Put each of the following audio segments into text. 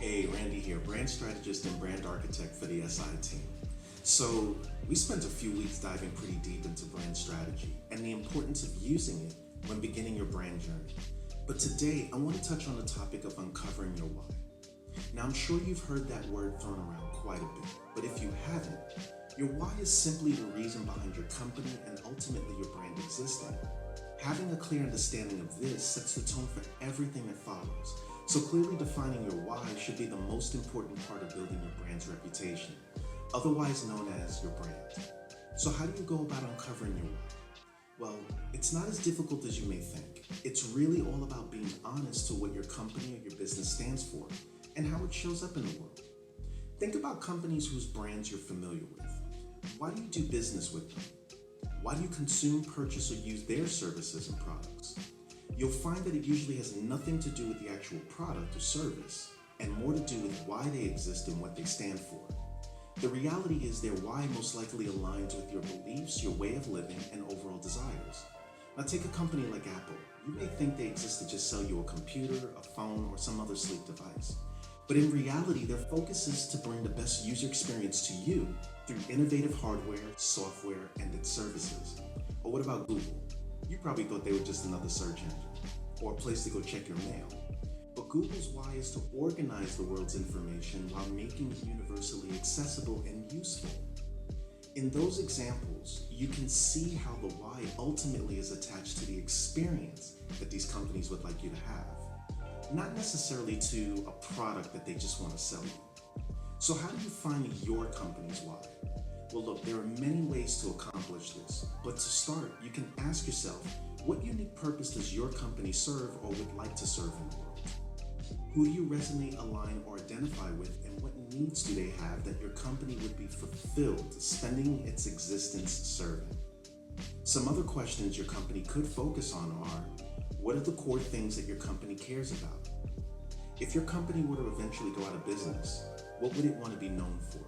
Hey, Randy here, brand strategist and brand architect for the SI team. So, we spent a few weeks diving pretty deep into brand strategy and the importance of using it when beginning your brand journey. But today, I want to touch on the topic of uncovering your why. Now, I'm sure you've heard that word thrown around quite a bit, but if you haven't, your why is simply the reason behind your company and ultimately your brand existing. Having a clear understanding of this sets the tone for everything that follows. So clearly defining your why should be the most important part of building your brand's reputation, otherwise known as your brand. So how do you go about uncovering your why? Well, it's not as difficult as you may think. It's really all about being honest to what your company or your business stands for and how it shows up in the world. Think about companies whose brands you're familiar with. Why do you do business with them? Why do you consume, purchase, or use their services and products? You'll find that it usually has nothing to do with the actual product or service, and more to do with why they exist and what they stand for. The reality is their why most likely aligns with your beliefs, your way of living, and overall desires. Now take a company like Apple. You may think they exist to just sell you a computer, a phone, or some other sleek device. But in reality, their focus is to bring the best user experience to you through innovative hardware, software, and its services. Or what about Google? You probably thought they were just another search engine or a place to go check your mail. But Google's why is to organize the world's information while making it universally accessible and useful. In those examples, you can see how the why ultimately is attached to the experience that these companies would like you to have, not necessarily to a product that they just want to sell you. So how do you find your company's why? Well, look, there are many ways to accomplish this, but to start, you can ask yourself, what unique purpose does your company serve or would like to serve in the world? Who do you resonate, align, or identify with, and what needs do they have that your company would be fulfilled spending its existence serving? Some other questions your company could focus on are, what are the core things that your company cares about? If your company were to eventually go out of business, what would it want to be known for?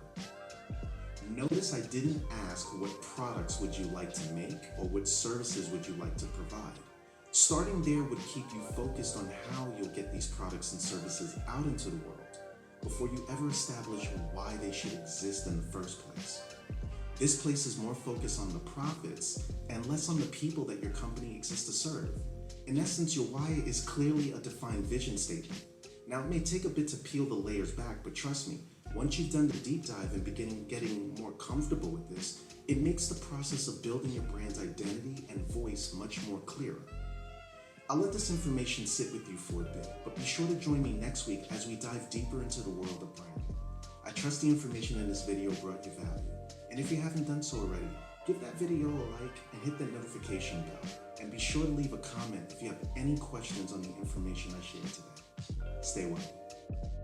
Notice I didn't ask what products would you like to make or what services would you like to provide. Starting there would keep you focused on how you'll get these products and services out into the world before you ever establish why they should exist in the first place. This places more focus on the profits and less on the people that your company exists to serve. In essence, your why is clearly a defined vision statement. Now, it may take a bit to peel the layers back, but trust me, once you've done the deep dive and begin getting more comfortable with this, it makes the process of building your brand's identity and voice much more clearer. I'll let this information sit with you for a bit, but be sure to join me next week as we dive deeper into the world of branding. I trust the information in this video brought you value, and if you haven't done so already, give that video a like and hit that notification bell, and be sure to leave a comment if you have any questions on the information I shared today. Stay well.